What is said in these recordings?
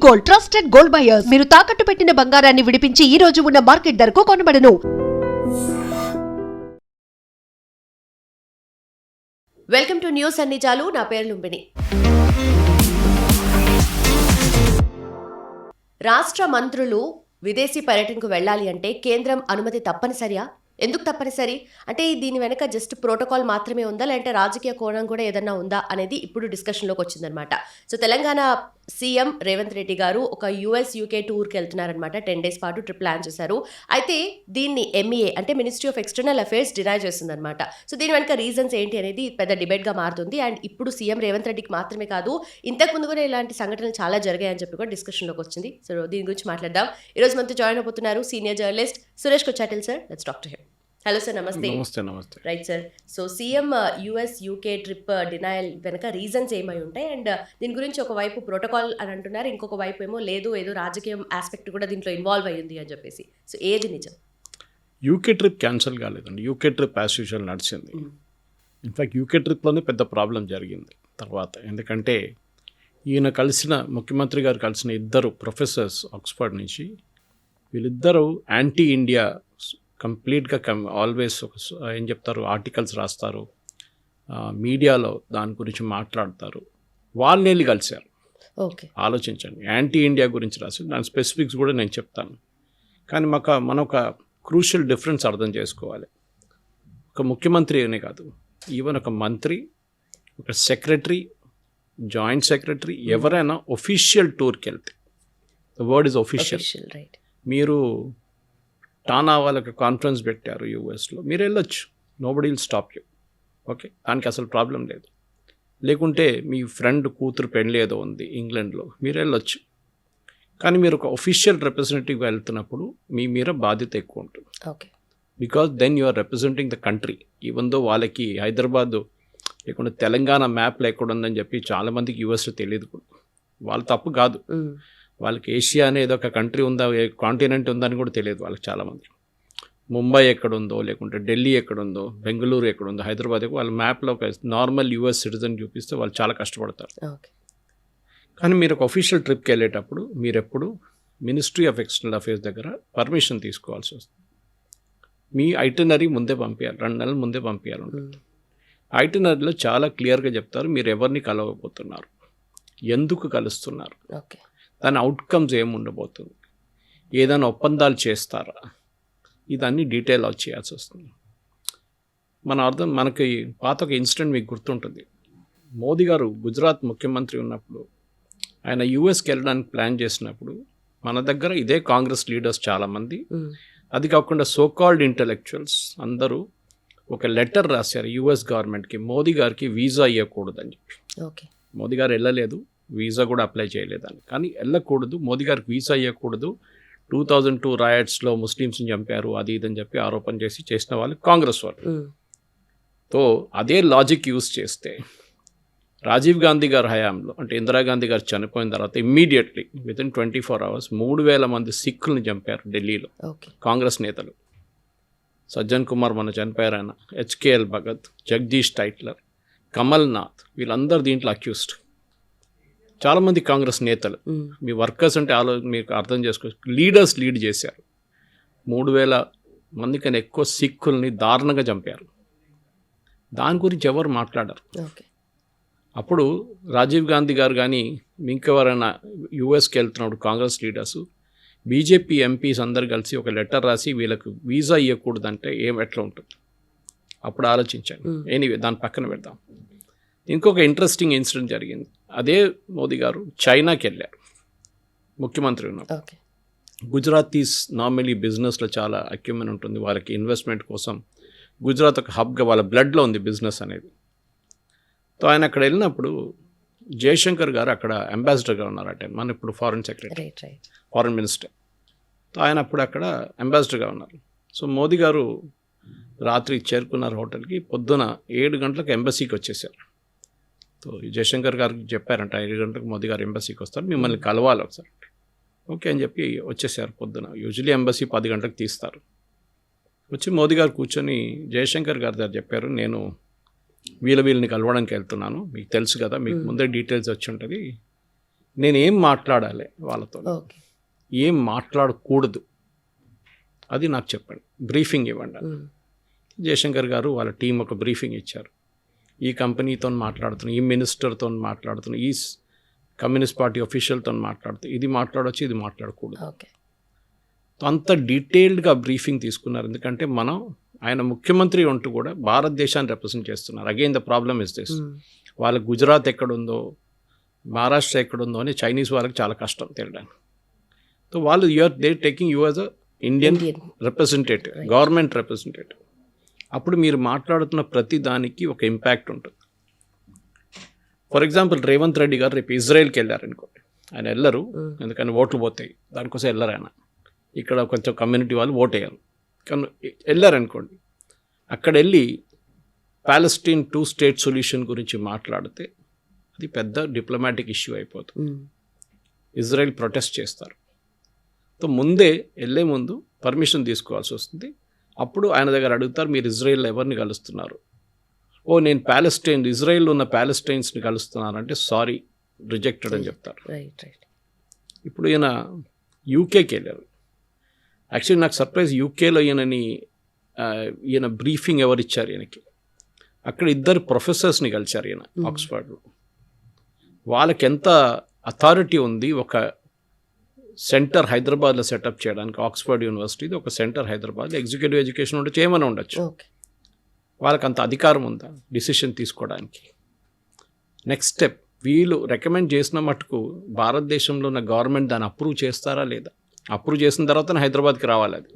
Gold, trusted gold buyers. మీరు తాకట్టు పెట్టిన బంగారాన్ని విడిపించి ఈ రోజు ఉన్న మార్కెట్ ధరకు కొనబడను. వెల్కమ్ టు న్యూస్ అన్ని చాలు. నా పేరు లుంబిని. రాష్ట్ర మంత్రులు విదేశీ పర్యటనకు వెళ్ళాలి అంటే కేంద్రం అనుమతి తప్పనిసరియా? ఎందుకు తప్పనిసరి అంటే దీని వెనక జస్ట్ ప్రోటోకాల్ మాత్రమే ఉందా, లేదంటే రాజకీయ కోణం కూడా ఏదన్నా ఉందా అనేది ఇప్పుడు డిస్కషన్లోకి వచ్చిందనమాట. సో తెలంగాణ సీఎం రేవంత్ రెడ్డి గారు ఒక యూఎస్ యూకే టూర్కి వెళ్తున్నారనమాట. 10 days పాటు ట్రిప్ ప్లాన్ చేశారు. అయితే దీన్ని MEA అంటే ministry of external affairs deny చేస్తుందనమాట. సో దీని వెనక రీజన్స్ ఏంటి అనేది పెద్ద డిబేట్గా మారుతుంది. అండ్ ఇప్పుడు సీఎం రేవంత్ రెడ్డికి మాత్రమే కాదు, ఇంతకుముందు కూడా ఇలాంటి సంఘటనలు చాలా జరిగాయని చెప్పి కూడా డిస్కషన్లోకి వచ్చింది. సో దీని గురించి మాట్లాడదాం. ఈరోజు మనతో జాయిన్ అయిపోతున్నారు senior journalist Suresh Kochattil sir. Let's talk to him. Hello sir, నమస్తే. నమస్తే. Right sir. So CM US UK trip denial వెనక రీజన్స్ ఏమై ఉంటాయి? అండ్ దీని గురించి ఒకవైపు ప్రోటోకాల్ అని అంటున్నారు, ఇంకొక వైపు ఏమో లేదు ఏదో రాజకీయం ఆస్పెక్ట్ కూడా దీంట్లో ఇన్వాల్వ్ అయ్యింది అని చెప్పేసి. సో ఏది నిజం? యూకే ట్రిప్ క్యాన్సిల్ కాలేదండి. యూకే ట్రిప్ యాజ్ యూజువల్ నడిచింది. ఇన్ఫ్యాక్ట్ యూకే ట్రిప్లోనే పెద్ద ప్రాబ్లం జరిగింది తర్వాత. ఎందుకంటే ఈయన ముఖ్యమంత్రి గారు కలిసిన ఇద్దరు ప్రొఫెసర్స్ ఆక్స్ఫర్డ్ నుంచి, వీళ్ళిద్దరూ యాంటీ ఇండియా కంప్లీట్గా ఆల్వేస్ ఏం చెప్తారు, ఆర్టికల్స్ రాస్తారు, మీడియాలో దాని గురించి మాట్లాడతారు. వాళ్ళని వెళ్ళి కలిశారు. ఓకే, ఆలోచించండి. యాంటీ ఇండియా గురించి రాసి దాని స్పెసిఫిక్స్ కూడా నేను చెప్తాను. కానీ మనం ఒక క్రూషియల్ డిఫరెన్స్ అర్థం చేసుకోవాలి. ఒక ముఖ్యమంత్రి అనే కాదు, ఈవెన్ ఒక మంత్రి, ఒక సెక్రటరీ, జాయింట్ సెక్రటరీ ఎవరైనా ఒఫీషియల్ టూర్కి వెళ్తే, ద వర్డ్ ఇస్ ఒఫీషియల్. మీరు టానా వాళ్ళకి కాన్ఫరెన్స్ పెట్టారు యూఎస్లో, మీరు వెళ్ళొచ్చు, nobody will stop you. Okay, దానికి అసలు ప్రాబ్లం లేదు. లేకుంటే మీ ఫ్రెండ్ కూతురు పెళ్ళి ఏదో ఉంది ఇంగ్లాండ్లో, మీరు వెళ్ళొచ్చు. కానీ మీరు ఒక ఒఫీషియల్ రిప్రజెంటేటివ్ వెళ్తున్నప్పుడు మీ మీద బాధ్యత ఎక్కువ ఉంటుంది. Okay, because then you are representing the country. Even though వాళ్ళకి హైదరాబాద్ లేకుండా తెలంగాణ మ్యాప్లో ఎక్కడ ఉందని చెప్పి చాలామందికి యూఎస్లో తెలియదు కూడా. వాళ్ళ తప్పు కాదు, వాళ్ళకి ఏషియా అనేది ఒక కంట్రీ ఉందా, కాంటినెంట్ ఉందని కూడా తెలియదు వాళ్ళకి చాలామంది. ముంబై ఎక్కడుందో, లేకుంటే ఢిల్లీ ఎక్కడుందో, బెంగళూరు ఎక్కడుందో, హైదరాబాద్ వాళ్ళ మ్యాప్లో ఒక నార్మల్ యూఎస్ సిటిజన్ చూపిస్తే వాళ్ళు చాలా కష్టపడతారు. కానీ మీరు ఒక ఒఫీషియల్ ట్రిప్కి వెళ్ళేటప్పుడు మీరు ఎప్పుడు మినిస్ట్రీ ఆఫ్ ఎక్స్టర్నల్ అఫైర్స్ దగ్గర పర్మిషన్ తీసుకోవాల్సి వస్తుంది. మీ ఐటినరీ ముందే పంపించాలి, 2 నెలల ముందే పంపించాలి. ఐటినరీలో చాలా క్లియర్గా చెప్తారు మీరు ఎవరిని కలవబోతున్నారు, ఎందుకు కలుస్తున్నారు, దాని అవుట్కమ్స్ ఏముండబోతుంది, ఏదైనా ఒప్పందాలు చేస్తారా, ఇదన్నీ డీటెయిల్ చేయాల్సి వస్తుంది. మనకి పాత ఒక ఇన్సిడెంట్ మీకు గుర్తుంటుంది. మోదీ గారు గుజరాత్ ముఖ్యమంత్రి ఉన్నప్పుడు ఆయన యూఎస్కి వెళ్ళడానికి ప్లాన్ చేసినప్పుడు మన దగ్గర ఇదే కాంగ్రెస్ లీడర్స్ చాలామంది, అది కాకుండా సోకాల్డ్ ఇంటలెక్చువల్స్ అందరూ ఒక లెటర్ రాశారు యూఎస్ గవర్నమెంట్కి, మోదీ గారికి వీసా ఇవ్వకూడదని చెప్పి. మోదీ గారు వెళ్ళలేదు, వీసా కూడా అప్లై చేయలేదని. కానీ వెళ్ళకూడదు, మోదీ గారికి వీసా ఇవ్వకూడదు, 2002 రాయట్స్లో ముస్లిమ్స్ని చంపారు, అది ఇదని చెప్పి ఆరోపణ చేసిన వాళ్ళు కాంగ్రెస్ వాళ్ళు. తో అదే లాజిక్ యూజ్ చేస్తే రాజీవ్ గాంధీ గారి హయాంలో, అంటే ఇందిరాగాంధీ గారు చనిపోయిన తర్వాత ఇమ్మీడియట్లీ వితిన్ 24 hours 3,000 మంది సిక్కుల్ని చంపారు ఢిల్లీలో కాంగ్రెస్ నేతలు. సజ్జన్ కుమార్ మన చనిపోయారు, ఆయన HKL భగత్, జగదీష్ టైట్లర్, కమల్ నాథ్, వీళ్ళందరూ దీంట్లో అక్యూస్డ్. చాలామంది కాంగ్రెస్ నేతలు, మీ వర్కర్స్ అంటే మీకు అర్థం చేసుకోవచ్చు, లీడర్స్ లీడ్ చేశారు. 3,000 మంది కన్నా ఎక్కువ సిక్కుల్ని దారుణంగా చంపారు. దాని గురించి ఎవరు మాట్లాడారు? అప్పుడు రాజీవ్ గాంధీ గారు కానీ ఇంకెవరైనా యూఎస్కి వెళ్తున్నప్పుడు కాంగ్రెస్ లీడర్స్, బీజేపీ ఎంపీస్ అందరు కలిసి ఒక లెటర్ రాసి వీళ్ళకు వీసా ఇవ్వకూడదంటే ఎట్లా ఉంటుంది? అప్పుడు ఆలోచించాను. ఎనీవే, దాని పక్కన పెడదాం. ఇంకొక ఇంట్రెస్టింగ్ ఇన్సిడెంట్ జరిగింది. అదే మోదీ గారు చైనాకి వెళ్ళారు ముఖ్యమంత్రి ఉన్నప్పుడు. గుజరాతీస్ నార్మలీ బిజినెస్లో చాలా అక్యూమెన్ ఉంటుంది, వాళ్ళకి ఇన్వెస్ట్మెంట్ కోసం గుజరాత్ ఒక హబ్గా వాళ్ళ బ్లడ్లో ఉంది బిజినెస్ అనేది. సో ఆయన అక్కడ వెళ్ళినప్పుడు జయశంకర్ గారు అక్కడ అంబాసిడర్గా ఉన్నారు. మన ఇప్పుడు foreign secretary, foreign minister. So ఆయన అప్పుడు అక్కడ అంబాసిడర్గా ఉన్నారు. సో మోదీ గారు రాత్రి చేరుకున్నారు హోటల్కి, పొద్దున 7 గంటలకు ఎంబసీకి వచ్చేసారు. సో జయశంకర్ గారికి చెప్పారంట 5 గంటలకు మోదీ గారు ఎంబసీకి వస్తారు, మిమ్మల్ని కలవాలి ఒకసారి. ఓకే అని చెప్పి వచ్చేసారు పొద్దున. యూజువలీ ఎంబసీ 10 గంటలకు తీస్తారు. వచ్చి మోదీ గారు కూర్చొని జయశంకర్ గారి దగ్గర చెప్పారు, నేను వీళ్ళని కలవడానికి వెళ్తున్నాను, మీకు తెలుసు కదా, మీకు ముందే డీటెయిల్స్ వచ్చి ఉంటుంది, నేనేం మాట్లాడాలి వాళ్ళతో, ఓకే. ఏం మాట్లాడకూడదు, అది నాకు చెప్పండి, బ్రీఫింగ్ ఇవ్వండి. జయశంకర్ గారు వాళ్ళ టీం ఒక బ్రీఫింగ్ ఇచ్చారు. ఈ కంపెనీతో మాట్లాడుతున్నాం, ఈ మినిస్టర్తో మాట్లాడుతున్నాం, ఈ కమ్యూనిస్ట్ పార్టీ అఫీషియల్తో మాట్లాడుతున్నాం, ఇది మాట్లాడవచ్చు, ఇది మాట్లాడకూడదు. ఓకే. అంత డీటెయిల్డ్గా బ్రీఫింగ్ తీసుకున్నారు. ఎందుకంటే మనం ఆయన ముఖ్యమంత్రి అంటూ కూడా భారతదేశాన్ని రిప్రజెంట్ చేస్తున్నారు. Again the problem is this, వాళ్ళ గుజరాత్ ఎక్కడుందో, మహారాష్ట్ర ఎక్కడుందో అని చైనీస్ వాళ్ళకి చాలా కష్టం తెలియడానికి. సో వాళ్ళు they taking you as a Indian representative, government representative. అప్పుడు మీరు మాట్లాడుతున్న ప్రతి దానికి ఒక ఇంపాక్ట్ ఉంటుంది. ఫర్ ఎగ్జాంపుల్ రేవంత్ రెడ్డి గారు రేపు ఇజ్రాయెల్కి వెళ్ళారనుకోండి, ఆయన వెళ్ళరు, ఎందుకని ఓట్లు పోతాయి, దానికోసం వెళ్ళరు ఆయన. ఇక్కడ కొంచెం కమ్యూనిటీ వాళ్ళు ఓట్ వేయాలి, కానీ వెళ్ళారనుకోండి, అక్కడ వెళ్ళి ప్యాలెస్టీన్ 2 స్టేట్ సొల్యూషన్ గురించి మాట్లాడితే అది పెద్ద డిప్లొమాటిక్ ఇష్యూ అయిపోతుంది. ఇజ్రాయెల్ ప్రొటెస్ట్ చేస్తారు. సో ముందే వెళ్ళే ముందు పర్మిషన్ తీసుకోవాల్సి వస్తుంది. అప్పుడు ఆయన దగ్గర అడుగుతారు, మీరు ఇజ్రాయెల్లో ఎవరిని కలుస్తున్నారు? ఓ నేను ఇజ్రాయెల్లో ఉన్న ప్యాలెస్టైన్స్ని కలుస్తున్నానంటే సారీ, రిజెక్టెడ్ అని చెప్తారు. ఇప్పుడు ఈయన యూకేకి వెళ్ళారు. యాక్చువల్లీ నాకు సర్ప్రైజ్, యూకేలో ఈయన బ్రీఫింగ్ ఎవరు ఇచ్చారు ఈయనకి? అక్కడ 2 ప్రొఫెసర్స్ని కలిశారు ఈయన ఆక్స్ఫర్డ్లో. వాళ్ళకి ఎంత అథారిటీ ఉంది ఒక సెంటర్ హైదరాబాద్లో సెటప్ చేయడానికి. ఆక్స్ఫర్డ్ యూనివర్సిటీది ఒక సెంటర్ హైదరాబాద్లో ఎగ్జిక్యూటివ్ ఎడ్యుకేషన్ ఉంటే చేయమని ఉండొచ్చు. వాళ్ళకి అంత అధికారం ఉందా డిసిషన్ తీసుకోవడానికి? నెక్స్ట్ స్టెప్, వీళ్ళు రికమెండ్ చేసిన మటుకు భారతదేశంలో ఉన్న గవర్నమెంట్ దాన్ని అప్రూవ్ చేస్తారా లేదా? అప్రూవ్ చేసిన తర్వాత హైదరాబాద్కి రావాలి అది.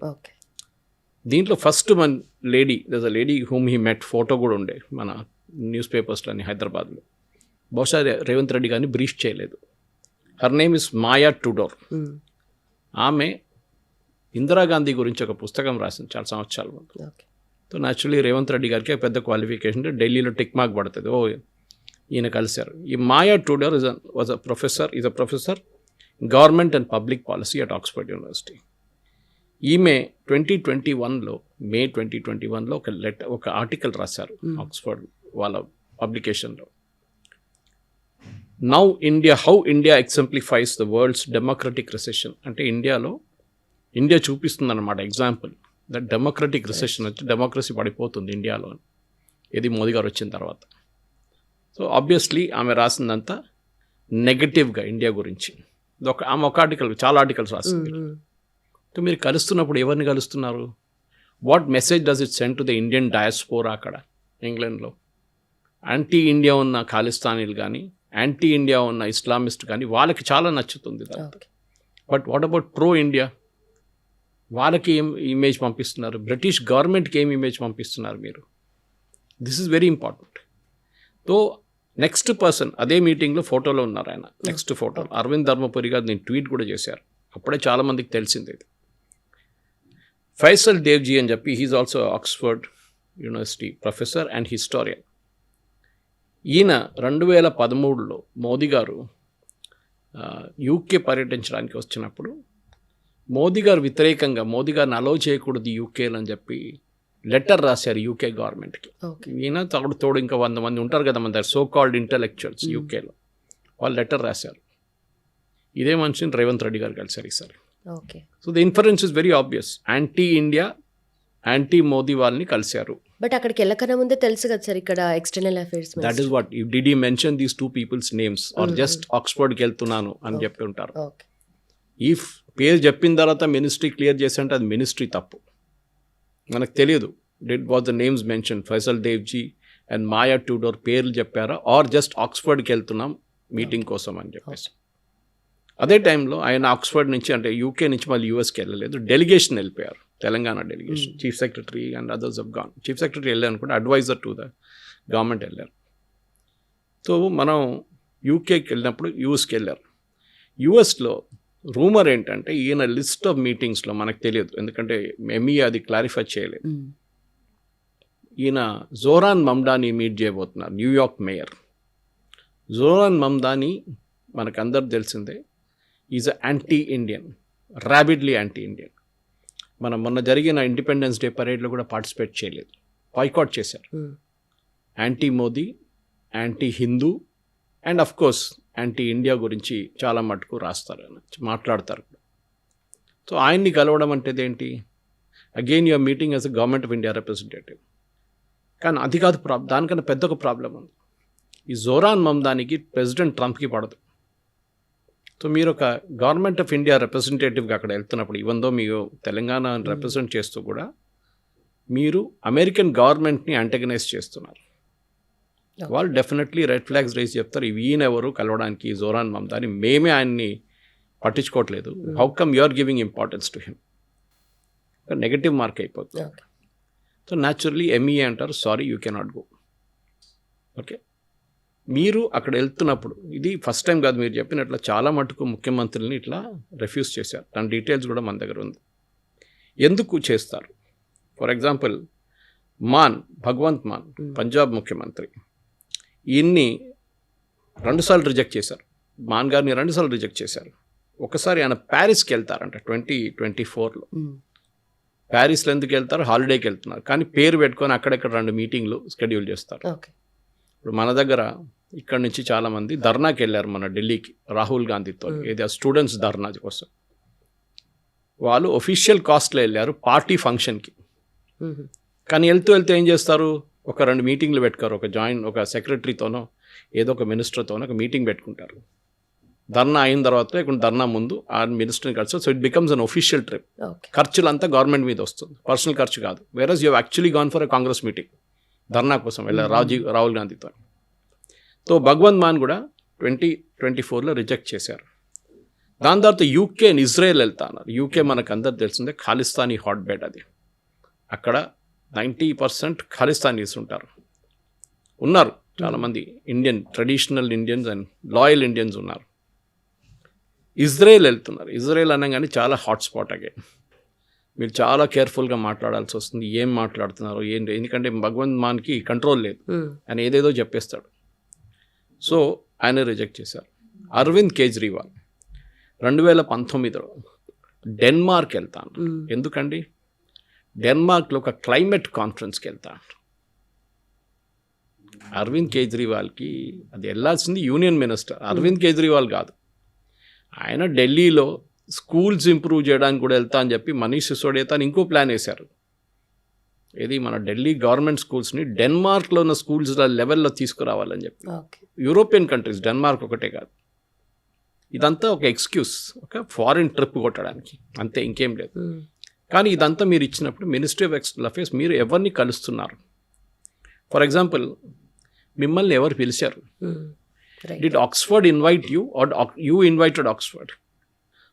దీంట్లో ఫస్ట్ మన lady whom he met, photo కూడా ఉండే మన న్యూస్ పేపర్స్లోని హైదరాబాద్లో. బహుశా రేవంత్ రెడ్డి గారిని బ్రీఫ్ చేయలేదు. హర్ నేమ్ ఇస్ మాయా టుడోర్. ఆమె ఇందిరాగాంధీ గురించి ఒక పుస్తకం రాసింది చాలా సంవత్సరాల ముందు. సో న్యాచురలీ రేవంత్ రెడ్డి గారికి పెద్ద క్వాలిఫికేషన్, ఢిల్లీలో టిక్ మార్క్ పడుతుంది. ఓ ఈయన కలిశారు. ఈ Maya Tudor is a professor government and public policy at Oxford University. ఈమె 2021లో మే 2021లో ఒక ఆర్టికల్ రాశారు ఆక్స్ఫర్డ్ వాళ్ళ పబ్లికేషన్లో. How India exemplifies the world's democratic recession. అంటే ఇండియా చూపిస్తుంది అన్నమాట ఎగ్జాంపుల్ దట్ డెమోక్రటిక్ రిసెషన్ వచ్చి డెమోక్రసీ పడిపోతుంది ఇండియాలో, ఇది మోదీ గారు వచ్చిన తర్వాత. సో ఆబ్వియస్లీ ఆమె రాసిందంతా నెగటివ్గా ఇండియా గురించి. ఆమె ఒక ఆర్టికల్, చాలా ఆర్టికల్స్ రాసింది. సో మీరు కలుస్తున్నప్పుడు ఎవరిని కలుస్తున్నారు? What message does it send to the Indian diaspora అక్కడ ఇంగ్లాండ్లో? యాంటీ ఇండియా ఉన్న ఖాలిస్తానీలు కానీ, యాంటీ ఇండియా ఉన్న ఇస్లామిస్ట్ కానీ వాళ్ళకి చాలా నచ్చుతుంది. But what about pro India? వాళ్ళకి ఏం ఇమేజ్ పంపిస్తున్నారు? బ్రిటిష్ గవర్నమెంట్కి ఏం ఇమేజ్ పంపిస్తున్నారు మీరు? This is very important. So next person అదే మీటింగ్లో ఫోటోలో ఉన్నారు ఆయన. నెక్స్ట్ ఫోటో అరవింద్ ధర్మపురి గారు నేను ట్వీట్ కూడా చేశారు. అప్పుడే చాలామందికి తెలిసింది ఇది. ఫైసల్ దేవ్జీ అని చెప్పి, he's also Oxford university professor and historian. ఈయన 2013లో మోదీ గారు యూకే పర్యటించడానికి వచ్చినప్పుడు మోదీ గారు వ్యతిరేకంగా, మోదీ గారిని అలౌ చేయకూడదు యూకేలో అని చెప్పి లెటర్ రాశారు యూకే గవర్నమెంట్కి. ఈయన తోడు ఇంకా 100 మంది ఉంటారు కదా మన దగ్గర, సో కాల్డ్ ఇంటలెక్చువల్స్ యూకేలో, వాళ్ళు లెటర్ రాశారు. ఇదే మనిషిని రేవంత్ రెడ్డి గారు కలిసారు ఈసారి. So the inference is very obvious. Anti India, anti Modi వాళ్ళని కలిశారు. బట్ అక్కడికి వెళ్ళకన్నా ముందే తెలుసు కదా సార్ ఇక్కడ external affairs. That is what did you mention these 2 people's names are just ఆక్స్ఫర్డ్కి వెళ్తున్నాను అని చెప్పి ఉంటారు. ఈ పేరు చెప్పిన తర్వాత మినిస్ట్రీ క్లియర్ చేసంటే అది మినిస్ట్రీ తప్పు. మనకు తెలియదు did was the names mention, Faisal Devji and Maya Tudor పేర్లు చెప్పారా, ఆర్ జస్ట్ ఆక్స్ఫర్డ్కి వెళ్తున్నాం మీటింగ్ కోసం అని చెప్పేసి. అదే టైంలో ఆయన ఆక్స్ఫర్డ్ నుంచి, అంటే యూకే నుంచి మళ్ళీ యూఎస్కి వెళ్ళలేదు, డెలిగేషన్ వెళ్ళిపోయారు, Telangana delegation. Chief secretary and others have gone. Chief secretary వెళ్ళారు అనుకుంటే అడ్వైజర్ టు ద గవర్నమెంట్ వెళ్ళారు. సో మనం యూకేకి వెళ్ళినప్పుడు యూఎస్కి వెళ్ళారు. యూఎస్లో రూమర్ ఏంటంటే ఈయన లిస్ట్ ఆఫ్ మీటింగ్స్లో మనకు తెలియదు, ఎందుకంటే ఎంఈ అది క్లారిఫై చేయలేదు. ఈయన జోరాన్ మమ్దాని మీట్ చేయబోతున్నారు, న్యూయార్క్ మేయర్. జోరాన్ మమ్దాని మనకందరు తెలిసిందే, is a anti Indian, rabidly anti Indian. మనం మొన్న జరిగిన ఇండిపెండెన్స్ డే పరేడ్లో కూడా పార్టిసిపేట్ చేయలేదు, బాయ్కాట్ చేశారు. Anti Modi, anti Hindu and of course anti India గురించి చాలా మటుకు రాస్తారు, మాట్లాడతారు. సో ఆయన్ని కలవడం అంటే ఏంటి? Again you're meeting as a government of India representative. కానీ అది కాదు దానికన్నా పెద్ద ఒక ప్రాబ్లం ఉంది. ఈ జోరాన్ మమ్దానికి ప్రెసిడెంట్ ట్రంప్కి పడదు. సో మీరు ఒక గవర్నమెంట్ ఆఫ్ ఇండియా రిప్రజెంటేటివ్గా అక్కడ వెళ్తున్నప్పుడు, ఈవెన్ దో మీరు తెలంగాణ రిప్రజెంట్ చేస్తూ కూడా మీరు అమెరికన్ గవర్నమెంట్ని యాంటగనైజ్ చేస్తున్నారు. వాళ్ళు డెఫినెట్లీ రెడ్ ఫ్లాగ్స్ రేస్ చెప్తారు, ఈయన ఎవరు కలవడానికి జోరాన్ మమ్దాని, మేమే ఆయన్ని పట్టించుకోవట్లేదు, how come you are giving importance to him, negative mark అయిపోతుంది. సో న్యాచురల్లీ ఎంఈఏ అంటారు, sorry you cannot go. Okay, మీరు అక్కడ వెళ్తున్నప్పుడు ఇది ఫస్ట్ టైం కాదు, మీరు చెప్పినట్లు చాలా మటుకు ముఖ్యమంత్రులని ఇట్లా రిఫ్యూజ్ చేశారు. దాని డీటెయిల్స్ కూడా మన దగ్గర ఉంది. ఎందుకు చేస్తారు? ఫర్ ఎగ్జాంపుల్ భగవంత్ మాన్ పంజాబ్ ముఖ్యమంత్రి, ఈయన్ని 2 సార్లు రిజెక్ట్ చేశారు. మాన్ గారిని 2 సార్లు రిజెక్ట్ చేశారు. ఒకసారి ఆయన ప్యారిస్కి వెళ్తారంట 2024లో. ప్యారిస్లో ఎందుకు వెళ్తారు? హాలిడేకి వెళ్తున్నారు, కానీ పేరు పెట్టుకొని అక్కడెక్కడ 2 మీటింగ్లు షెడ్యూల్ చేస్తారు. ఇప్పుడు మన దగ్గర ఇక్కడ నుంచి చాలామంది ధర్నాకి వెళ్ళారు మన ఢిల్లీకి రాహుల్ గాంధీతో, ఏదో స్టూడెంట్స్ ధర్నా కోసం. వాళ్ళు ఒఫీషియల్ కాస్ట్లో వెళ్ళారు పార్టీ ఫంక్షన్కి. కానీ వెళ్తూ ఏం చేస్తారు? ఒక 2 మీటింగ్లు పెట్టుకోరు. ఒక సెక్రటరీతోనో ఏదో ఒక మినిస్టర్తోనో ఒక మీటింగ్ పెట్టుకుంటారు. ధర్నా అయిన తర్వాత ఇక్కడ ధర్నా ముందు ఆ మినిస్టర్ని కలిసి, so it becomes unofficial trip. ఖర్చులంతా గవర్నమెంట్ మీద వస్తుంది, పర్సనల్ ఖర్చు కాదు. Whereas you actually gone for a Congress meeting, dharna కోసం వెళ్ళారు రాహుల్ గాంధీతో. సో భగవంత్ మాన్ కూడా 2024లో రిజెక్ట్ చేశారు. దాని తర్వాత యూకే అండ్ ఇజ్రాయెల్ వెళ్తా అన్నారు. యూకే మనకు అందరు తెలిసిందే ఖాలిస్తానీ హాట్ బెడ్. అది అక్కడ 90% ఖాలిస్తానీస్ ఉన్నారు చాలామంది Indian, traditional Indians and loyal Indians ఉన్నారు. ఇజ్రాయెల్ వెళ్తున్నారు. ఇజ్రాయెల్ అనగానే చాలా హాట్స్పాట్. అగే మీరు చాలా కేర్ఫుల్గా మాట్లాడాల్సి వస్తుంది, ఏం మాట్లాడుతున్నారు ఏంటి, ఎందుకంటే భగవంత్ మాన్కి కంట్రోల్ లేదు, ఆయన ఏదేదో చెప్పేస్తాడు. సో ఆయన రిజెక్ట్ చేశారు. అరవింద్ కేజ్రీవాల్ 2019లో డెన్మార్క్ వెళ్తాను. ఎందుకండి? డెన్మార్క్లో ఒక క్లైమేట్ కాన్ఫరెన్స్కి వెళ్తాను. అరవింద్ కేజ్రీవాల్కి అది వెళ్ళాల్సింది యూనియన్ మినిస్టర్, అరవింద్ కేజ్రీవాల్ కాదు. ఆయన ఢిల్లీలో స్కూల్స్ ఇంప్రూవ్ చేయడానికి కూడా వెళ్తా అని చెప్పి మనీష్ సిసోడియా ఇంకో ప్లాన్ వేశారు. ఇది మన ఢిల్లీ గవర్నమెంట్ స్కూల్స్ని డెన్మార్క్లో ఉన్న స్కూల్స్ లెవెల్లో తీసుకురావాలని చెప్పి. యూరోపియన్ కంట్రీస్, డెన్మార్క్ ఒకటే కాదు. ఇదంతా ఒక ఎక్స్క్యూస్, ఒక ఫారిన్ ట్రిప్ కొట్టడానికి, అంతే, ఇంకేం లేదు. కానీ ఇదంతా మీరు ఇచ్చినప్పుడు మినిస్ట్రీ ఆఫ్ ఎక్స్టర్నల్ అఫేర్స్ మీరు ఎవరిని కలుస్తున్నారు? ఫర్ ఎగ్జాంపుల్ మిమ్మల్ని ఎవరు పిలిచారు? Did Oxford invite you are you invited Oxford?